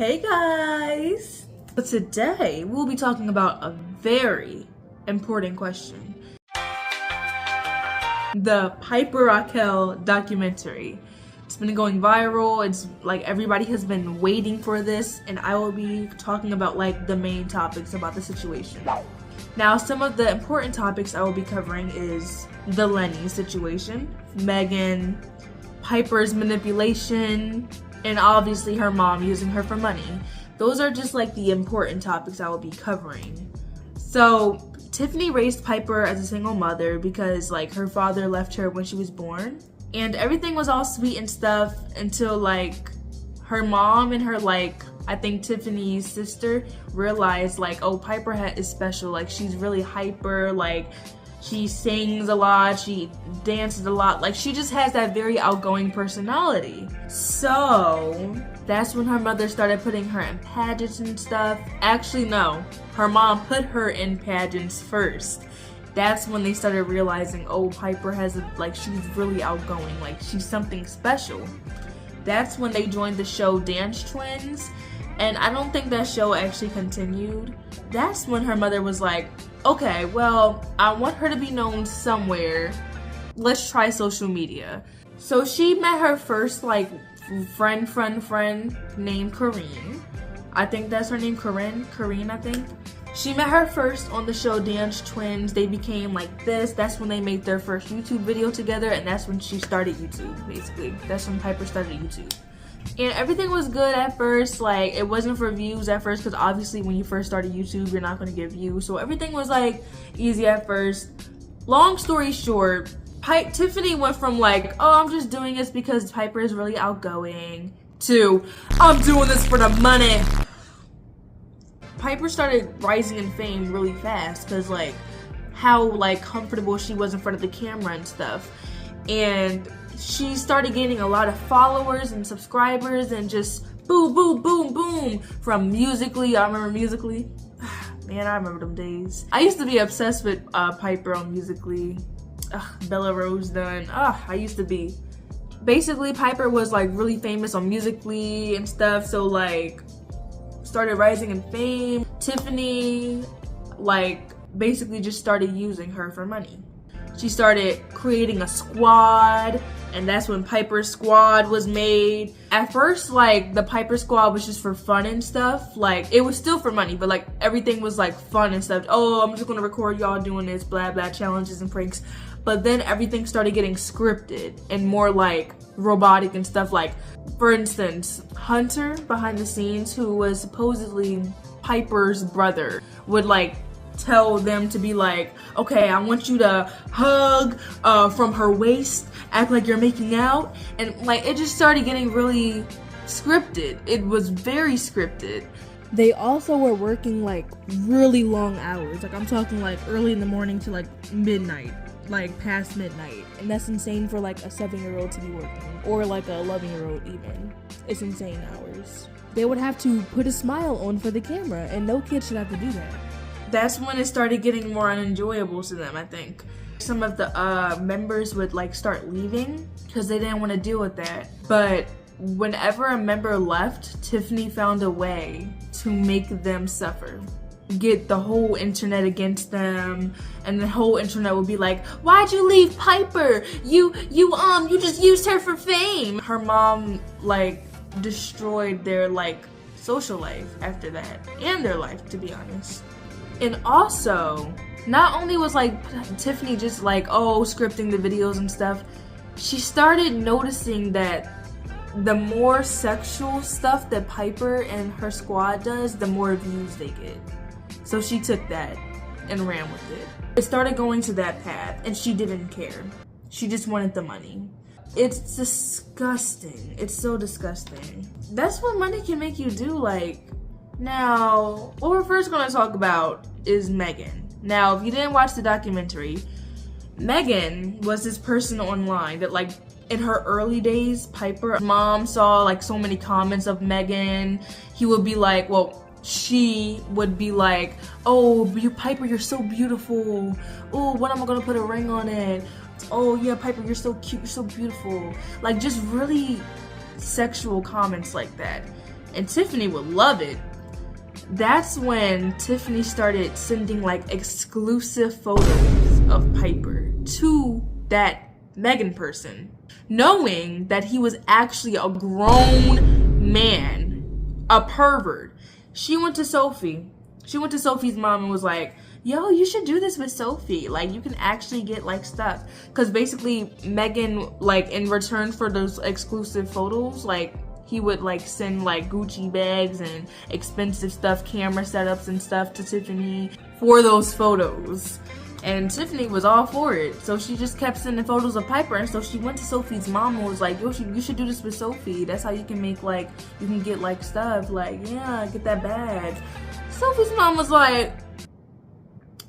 Hey guys! So today we'll be talking about a very important question. The Piper ROCKELLE documentary. It's been going viral. It's like everybody has been waiting for this, and I will be talking about like the main topics about the situation. Now, some of the important topics I will be covering is the Lenny situation, Megan, Piper's manipulation, and obviously her mom using her for money. Those are just like the important topics I will be covering. So Tiffany raised Piper as a single mother because like her father left her when she was born, and everything was all sweet and stuff until like her mom and her I think Tiffany's sister realized like, oh, Piper is special, like she's really hyper, like she sings a lot, she dances a lot, like she just has that very outgoing personality. So that's when her mother started putting her in pageants and stuff. Actually, no, her mom put her in pageants first. That's when they started realizing, oh, Piper she's really outgoing, like she's something special. That's when they joined the show Dance Twins, and I don't think that show actually continued. That's when her mother was like, okay, well, I want her to be known somewhere. Let's try social media. So she met her first friend named Corinne. I think that's her name, Corinne, I think. She met her first on the show Dance Twins. They became like this. That's when they made their first YouTube video together, and that's when she started YouTube, basically. That's when Piper started YouTube. And everything was good at first. Like, it wasn't for views at first, because obviously when you first started YouTube, you're not going to get views. So everything was like easy at first. Long story short, Tiffany went from like, oh, I'm just doing this because Piper is really outgoing, to I'm doing this for the money. Piper started rising in fame really fast because like how comfortable she was in front of the camera and stuff, and she started gaining a lot of followers and subscribers, and just boom, boom, boom, boom from Musical.ly. I remember Musical.ly. Man, I remember them days. I used to be obsessed with Piper on Musical.ly. Bella Rose done. I used to be. Basically, Piper was like really famous on Musical.ly and stuff, so like started rising in fame. Tiffany basically just started using her for money. She started creating a squad, and that's when Piper Squad was made. At first, the Piper Squad was just for fun and stuff. It was still for money, but everything was fun and stuff. Oh, I'm just gonna record y'all doing this, blah blah, challenges and pranks. But then everything started getting scripted and more robotic and stuff. For instance, Hunter behind the scenes, who was supposedly Piper's brother, would tell them to be okay, I want you to hug from her waist, act like you're making out, and it just started getting really scripted. It was very scripted. They also were working really long hours. I'm talking early in the morning to midnight, past midnight, and that's insane for a 7-year-old to be working, or a 11-year-old even. It's insane hours. They would have to put a smile on for the camera, and no kid should have to do that. That's when it started getting more unenjoyable to them, I think. Some of the members would start leaving because they didn't want to deal with that. But whenever a member left, Tiffany found a way to make them suffer. Get the whole internet against them, and the whole internet would be like, why'd you leave Piper? You just used her for fame. Her mom destroyed their social life after that, and their life, to be honest. And also, not only was Tiffany just scripting the videos and stuff, she started noticing that the more sexual stuff that Piper and her squad does, the more views they get. So she took that and ran with it. It started going to that path, and she didn't care. She just wanted the money. It's disgusting. It's so disgusting. That's what money can make you do. Now, what we're first going to talk about is Megan. Now, if you didn't watch the documentary, Megan was this person online that in her early days, Piper's mom saw so many comments of Megan. He would be she would be oh, Piper, you're so beautiful. Oh, when am I gonna put a ring on it? Oh yeah, Piper, you're so cute, you're so beautiful. Just really sexual comments like that. and Tiffany would love it. That's when Tiffany started sending like exclusive photos of Piper to that Megan person, knowing that he was actually a grown man, a pervert. She went to Sophie's mom and was like, yo, you should do this with Sophie. Like, you can actually get like stuff. Because basically Megan, like, in return for those exclusive photos, like, he would like send like Gucci bags and expensive stuff, camera setups and stuff to Tiffany for those photos. And Tiffany was all for it. So she just kept sending photos of Piper. And so she went to Sophie's mom and was like, yo, you should do this with Sophie. That's how you can make like, you can get like stuff. Like, yeah, get that bag. Sophie's mom was like,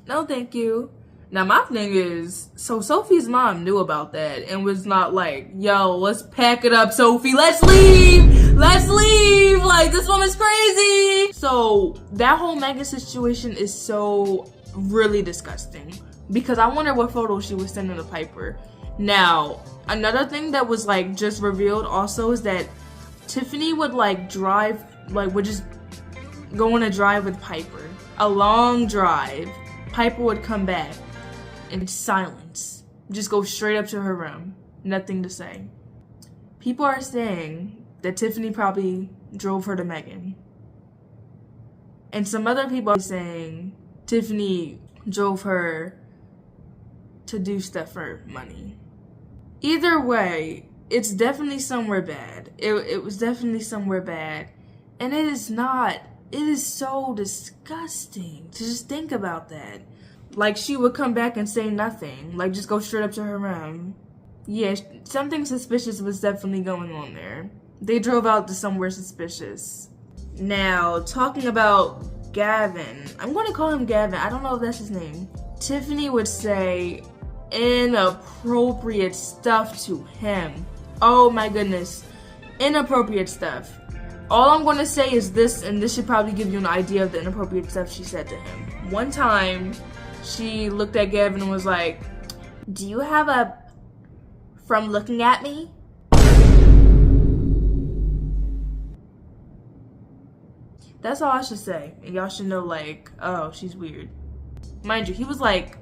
no, thank you. Now my thing is, so Sophie's mom knew about that and was not like, yo, let's pack it up, Sophie. Let's leave. Let's leave. Like, this woman's crazy. So that whole Megan situation is so really disgusting, because I wonder what photos she was sending to Piper. Now, another thing that was like just revealed also is that Tiffany would like drive, like would just go on a drive with Piper, a long drive. Piper would come back in silence, just go straight up to her room, nothing to say. People are saying that Tiffany probably drove her to Megan, and some other people are saying Tiffany drove her to do stuff for money. Either way, it's definitely somewhere bad. It was definitely somewhere bad. And it is so disgusting to just think about that. Like, she would come back and say nothing. Like, just go straight up to her room. Yeah, something suspicious was definitely going on there. They drove out to somewhere suspicious. Now, talking about Gavin. I'm going to call him Gavin. I don't know if that's his name. Tiffany would say inappropriate stuff to him. Oh my goodness. Inappropriate stuff. All I'm going to say is this, and this should probably give you an idea of the inappropriate stuff she said to him. One time, she looked at Gavin and was like, do you have a from looking at me? That's all I should say. And y'all should know, like, oh, she's weird. Mind you, he was like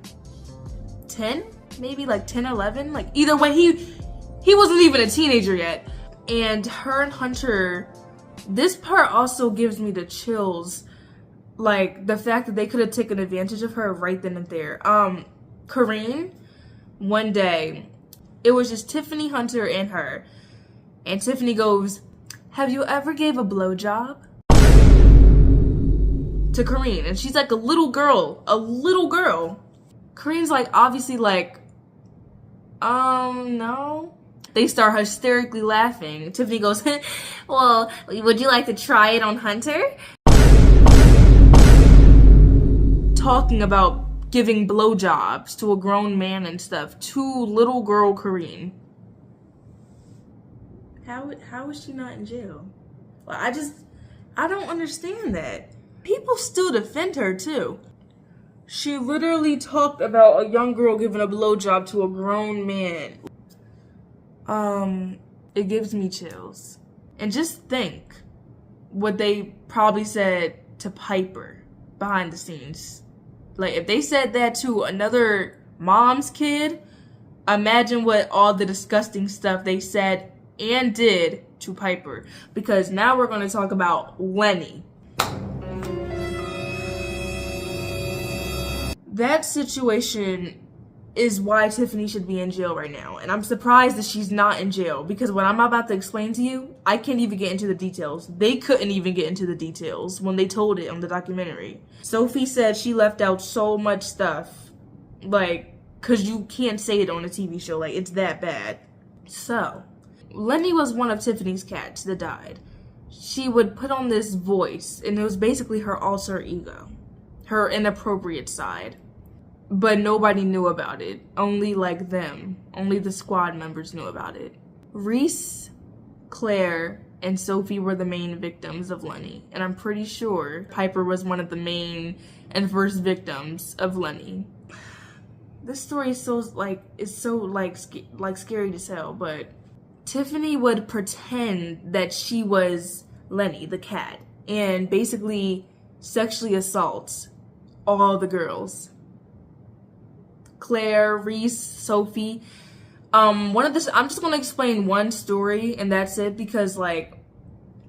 10, maybe like 10, 11. Like, either way, he wasn't even a teenager yet. And her and Hunter, this part also gives me the chills. Like, the fact that they could have taken advantage of her right then and there. Kareem, one day, it was just Tiffany, Hunter, and her. And Tiffany goes, have you ever gave a blowjob? To Kareem. And she's like a little girl. Kareem's like, obviously like, no. They start hysterically laughing. Tiffany goes, well, would you like to try it on Hunter? Talking about giving blowjobs to a grown man and stuff to little girl Kareem. How is she not in jail? Well, I don't understand that. People still defend her too. She literally talked about a young girl giving a blowjob to a grown man. It gives me chills. And just think what they probably said to Piper behind the scenes. Like, if they said that to another mom's kid, imagine what all the disgusting stuff they said and did to Piper. Because now we're going to talk about Lenny. That situation is why Tiffany should be in jail right now. And I'm surprised that she's not in jail, because what I'm about to explain to you, I can't even get into the details. They couldn't even get into the details when they told it on the documentary. Sophie said she left out so much stuff, like, because you can't say it on a TV show. Like, it's that bad. So, Lenny was one of Tiffany's cats that died. She would put on this voice, and it was basically her alter ego, her inappropriate side. But nobody knew about it. Only like them. Only the squad members knew about it. Reese, Claire, and Sophie were the main victims of Lenny. And I'm pretty sure Piper was one of the main and first victims of Lenny. This story is so scary to tell, but Tiffany would pretend that she was Lenny, the cat, and basically sexually assaults all the girls. Claire, Reese, Sophie. I'm just gonna explain one story and that's it, because like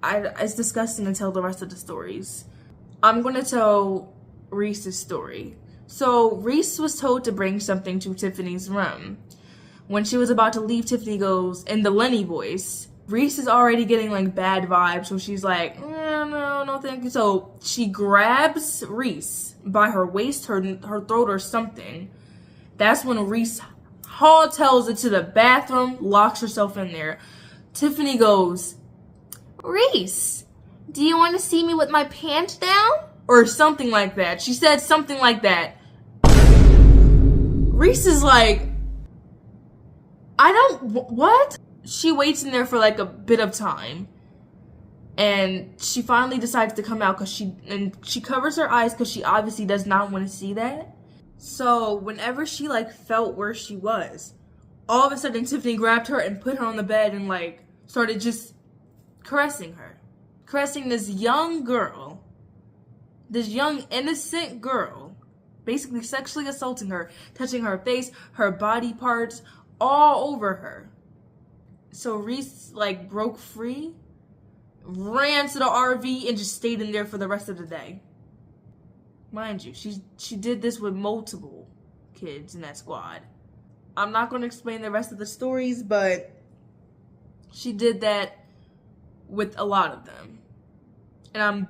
it's disgusting to tell the rest of the stories. I'm gonna tell Reese's story. So Reese was told to bring something to Tiffany's room. When she was about to leave, Tiffany goes, in the Lenny voice, Reese is already getting like bad vibes, so she's like, no, thank you. So she grabs Reese by her waist, her throat or something. That's when Reese tells it to the bathroom, locks herself in there. Tiffany goes, Reese, do you want to see me with my pants down? Or something like that. She said something like that. Reese is like, what? She waits in there for like a bit of time. And she finally decides to come out because she covers her eyes because she obviously does not want to see that. So whenever she like felt where she was, all of a sudden Tiffany grabbed her and put her on the bed and like started just caressing her. Caressing this young girl. This young innocent girl. Basically sexually assaulting her. Touching her face, her body parts, all over her. So Reese like broke free, ran to the RV and just stayed in there for the rest of the day. Mind you, she did this with multiple kids in that squad. I'm not going to explain the rest of the stories, but she did that with a lot of them. And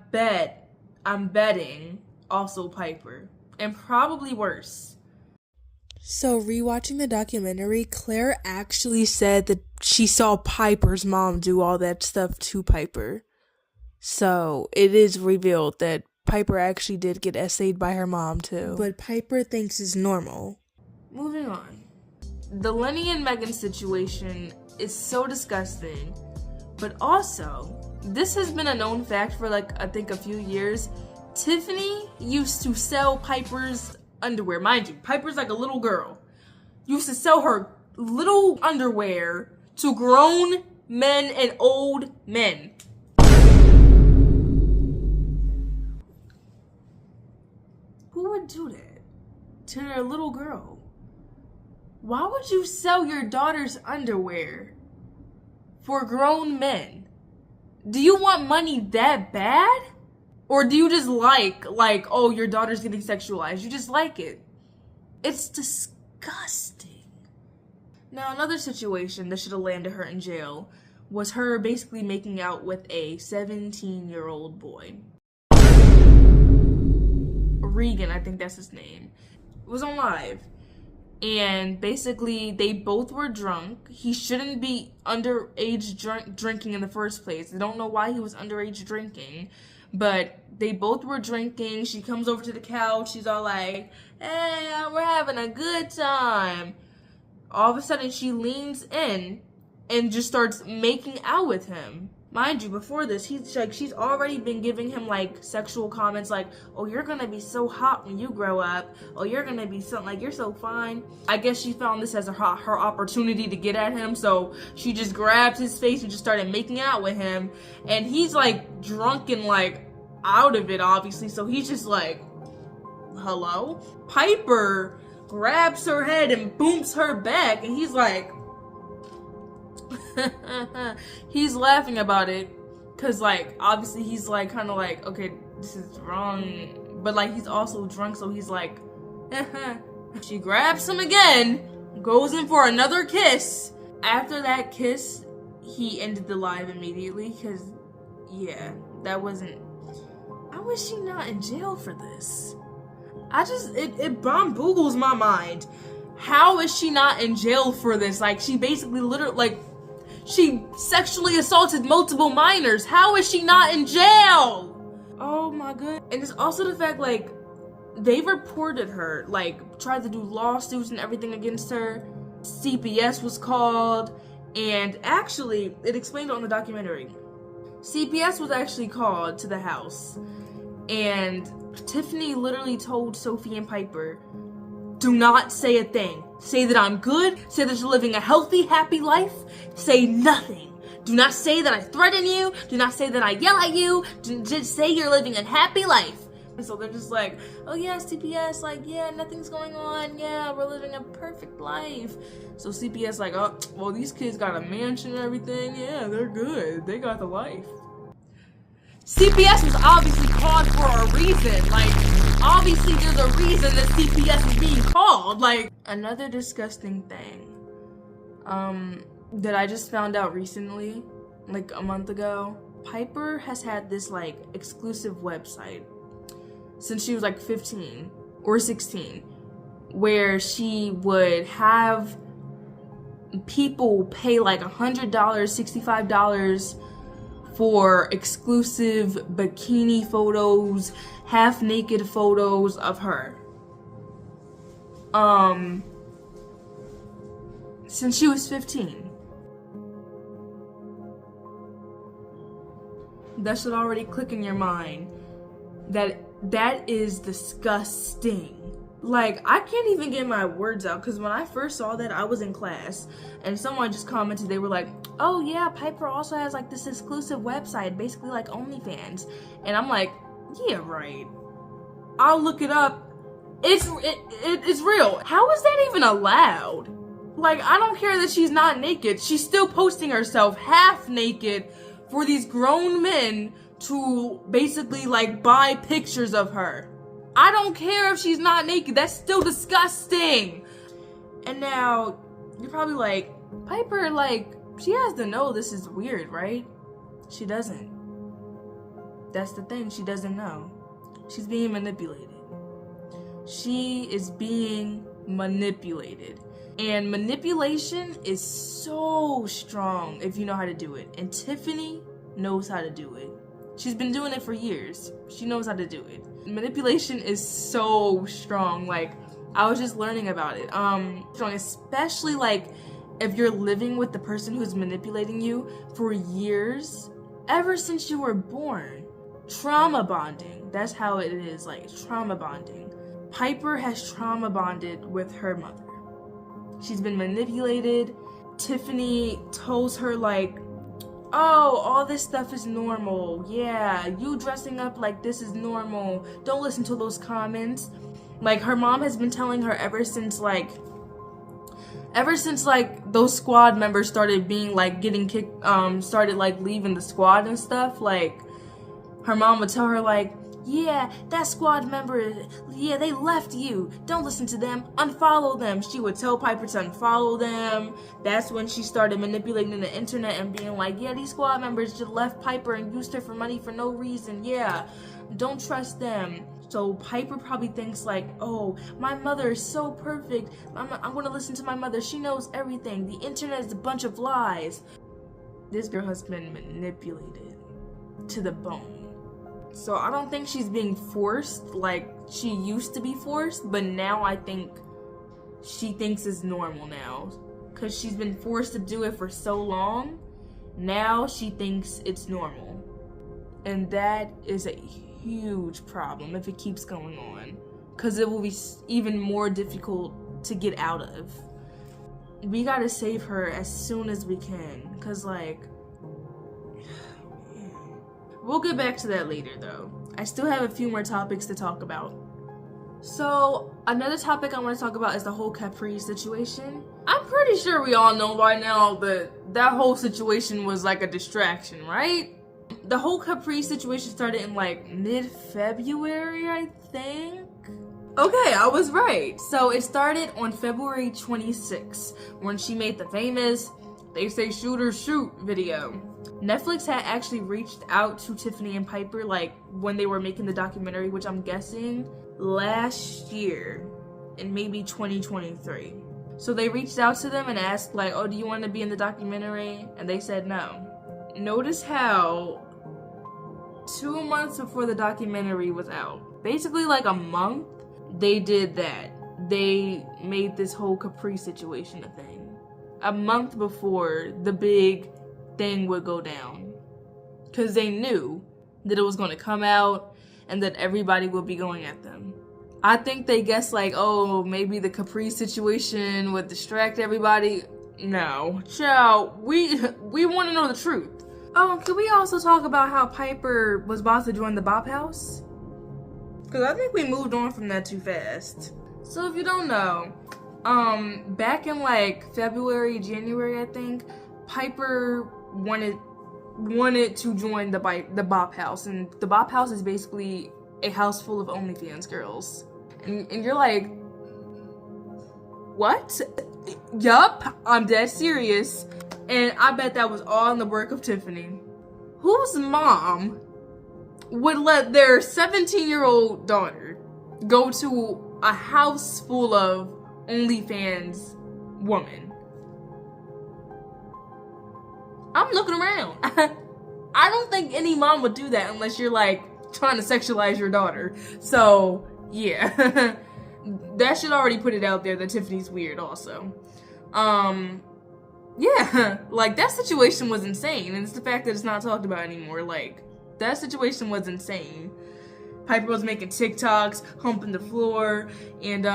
I'm betting also Piper. And probably worse. So rewatching the documentary, Claire actually said that she saw Piper's mom do all that stuff to Piper. So it is revealed that Piper actually did get essayed by her mom too. But Piper thinks it's normal. Moving on. The Lenny and Megan situation is so disgusting. But also, this has been a known fact for like, I think a few years. Tiffany used to sell Piper's underwear. Mind you, Piper's like a little girl. Used to sell her little underwear to grown men and old men. Who would do that to their little girl? Why would you sell your daughter's underwear for grown men? Do you want money that bad? Or do you just like, oh, your daughter's getting sexualized? You just like it. It's disgusting. Now, another situation that should have landed her in jail was her basically making out with a 17-year-old boy. Regan, I think that's his name. It was on live. And basically, they both were drunk. He shouldn't be underage drinking in the first place. I don't know why he was underage drinking. But they both were drinking. She comes over to the couch. She's all like, hey, we're having a good time. All of a sudden, she leans in and just starts making out with him. Mind you, before this, she's already been giving him like sexual comments like, oh, you're gonna be so hot when you grow up. Oh, you're gonna be something like, you're so fine. I guess she found this as her opportunity to get at him, so she just grabbed his face and just started making out with him. And he's like drunk and like out of it, obviously, so he's just like, hello? Piper grabs her head and booms her back, and he's like, he's laughing about it because like obviously he's like kind of like, okay, this is wrong, but like he's also drunk, so he's like, she grabs him again, goes in for another kiss. After that kiss, he ended the live immediately because yeah, that wasn't. I wish she not in jail for this. It bomb boogles my mind. How is she not in jail for this? Like, she basically literally, like, she sexually assaulted multiple minors. How is she not in jail? Oh my god. And it's also the fact, like, they reported her, like, tried to do lawsuits and everything against her. CPS was called, and actually, it explained on the documentary. CPS was actually called to the house, and Tiffany literally told Sophie and Piper, do not say a thing. Say that I'm good. Say that you're living a healthy, happy life. Say nothing. Do not say that I threaten you. Do not say that I yell at you. Just say you're living a happy life. And so they're just like, oh yeah, CPS, like, yeah, nothing's going on. Yeah, we're living a perfect life. So CPS like, oh, well, these kids got a mansion and everything. Yeah, they're good. They got the life. CPS was obviously called for a reason. Like, obviously there's a reason that CPS is being called. Like, another disgusting thing that I just found out recently, like a month ago. Piper has had this like exclusive website since she was like 15 or 16, where she would have people pay like $100, $65 for exclusive bikini photos, half naked photos of her. Since she was 15. That should already click in your mind that is disgusting. Like, I can't even get my words out, because when I first saw that, I was in class and someone just commented, they were like, oh yeah, Piper also has like this exclusive website, basically like OnlyFans. And I'm like, yeah, right. I'll look it up. It's real. How is that even allowed? Like, I don't care that she's not naked. She's still posting herself half naked for these grown men to basically like buy pictures of her. I don't care if she's not naked. That's still disgusting. And now you're probably like, Piper, like, she has to know this is weird, right? She doesn't. That's the thing. She doesn't know. She's being manipulated. She is being manipulated. And manipulation is so strong if you know how to do it. And Tiffany knows how to do it. She's been doing it for years. She knows how to do it. Manipulation is so strong. Like, I was just learning about it. Strong, especially like if you're living with the person who's manipulating you for years, ever since you were born. Trauma bonding. That's how it is, like trauma bonding. Piper has trauma bonded with her mother. She's been manipulated. Tiffany tells her like, oh, all this stuff is normal. Yeah, you dressing up like this is normal. Don't listen to those comments. Like, her mom has been telling her ever since those squad members started being like getting kicked, started like leaving the squad and stuff. Like, her mom would tell her like, yeah, that squad member, yeah, they left you. Don't listen to them. Unfollow them. She would tell Piper to unfollow them. That's when she started manipulating the internet and being like, yeah, these squad members just left Piper and used her for money for no reason. Yeah, don't trust them. So Piper probably thinks like, oh, my mother is so perfect. I'm going to listen to my mother. She knows everything. The internet is a bunch of lies. This girl has been manipulated to the bone. So I don't think she's being forced like she used to be forced, but now I think she thinks it's normal now. Because she's been forced to do it for so long, now she thinks it's normal. And that is a huge problem if it keeps going on. Because it will be even more difficult to get out of. We gotta save her as soon as we can. Because like, we'll get back to that later though. I still have a few more topics to talk about. So, another topic I want to talk about is the whole Capri situation. I'm pretty sure we all know by now that that whole situation was like a distraction, right? The whole Capri situation started in like mid-February, I think. Okay, I was right. So it started on February 26th when she made the famous "They Say Shoot or Shoot" video. Netflix had actually reached out to Tiffany and Piper like when they were making the documentary, which I'm guessing last year in maybe 2023. So they reached out to them and asked like, oh, do you want to be in the documentary? And they said no. Notice how 2 months before the documentary was out, basically like a month, they did that. They made this whole Capri situation a thing. A month before the big thing would go down. Because they knew that it was going to come out and that everybody would be going at them. I think they guessed like, oh, maybe the Capri situation would distract everybody. No. Child, we want to know the truth. Oh, can we also talk about how Piper was about to join the Bop House? Because I think we moved on from that too fast. So if you don't know, back in like February, January, I think, Piper wanted to join the Bop House. And the Bop House is basically a house full of OnlyFans girls. And you're like, what? Yup, I'm dead serious. And I bet that was all in the work of Tiffany. Whose mom would let their 17-year-old daughter go to a house full of OnlyFans women? I'm looking around. I don't think any mom would do that unless you're like trying to sexualize your daughter. So yeah, that should already put it out there that Tiffany's weird also. Yeah, like that situation was insane, and it's the fact that it's not talked about anymore. Like, that situation was insane. Piper was making TikToks, humping the floor, and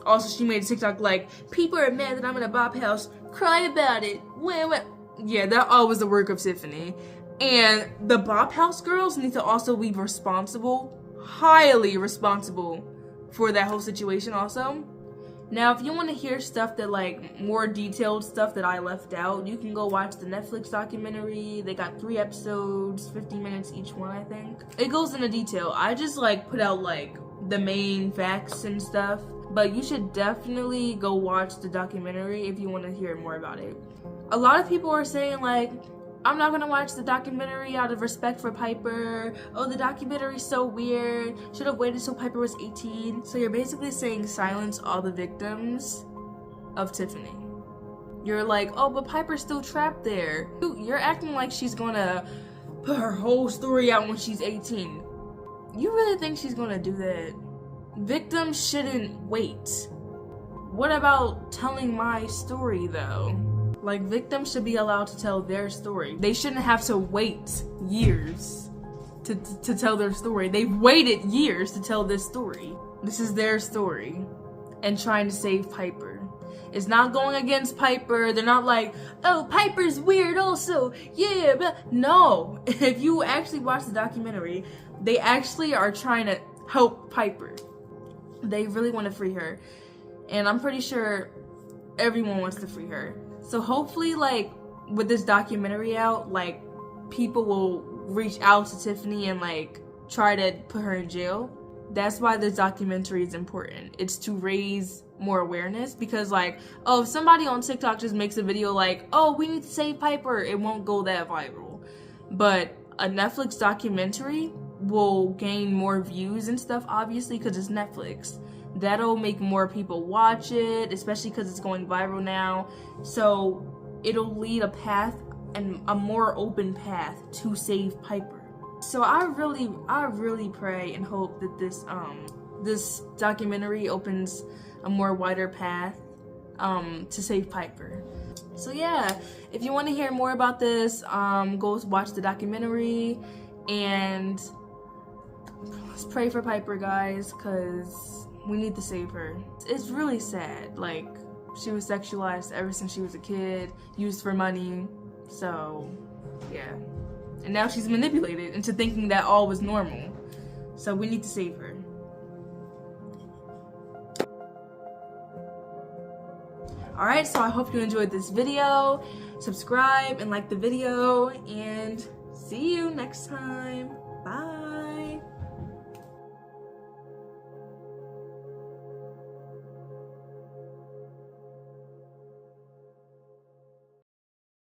also she made a TikTok like, people are mad that I'm in a Bop House, cry about it. Yeah, that all was the work of Tiffany. And the Bop House girls need to also be responsible, highly responsible, for that whole situation also. Now, if you want to hear stuff that, like, more detailed stuff that I left out, you can go watch the Netflix documentary. They got 3 episodes, 50 minutes each one, I think. It goes into detail. I just, like, put out, like, the main facts and stuff. But you should definitely go watch the documentary if you want to hear more about it. A lot of people are saying, like, I'm not gonna watch the documentary out of respect for Piper. Oh, the documentary's so weird. Should have waited till Piper was 18. So you're basically saying silence all the victims of Tiffany. You're like, oh, but Piper's still trapped there. You're acting like she's gonna put her whole story out when she's 18. You really think she's gonna do that? Victims shouldn't wait. What about telling my story though? Like, victims should be allowed to tell their story. They shouldn't have to wait years to tell their story. They've waited years to tell this story. This is their story. And trying to save Piper. It's not going against Piper. They're not like, oh, Piper's weird also. Yeah, but no. If you actually watch the documentary, they actually are trying to help Piper. They really want to free her. And I'm pretty sure everyone wants to free her. So hopefully, like, with this documentary out, like, people will reach out to Tiffany and, like, try to put her in jail. That's why this documentary is important. It's to raise more awareness because, like, oh, if somebody on TikTok just makes a video like, oh, we need to save Piper, it won't go that viral. But a Netflix documentary will gain more views and stuff, obviously, because it's Netflix. That'll make more people watch it, especially because it's going viral now. So it'll lead a path and a more open path to save Piper. So I really pray and hope that this documentary opens a more wider path to save Piper. So yeah, if you want to hear more about this, go watch the documentary and let's pray for Piper, guys, because we need to save her. It's really sad. Like, she was sexualized ever since she was a kid, used for money. So, yeah. And now she's manipulated into thinking that all was normal. So we need to save her. Alright, so I hope you enjoyed this video. Subscribe and like the video. And see you next time. Bye.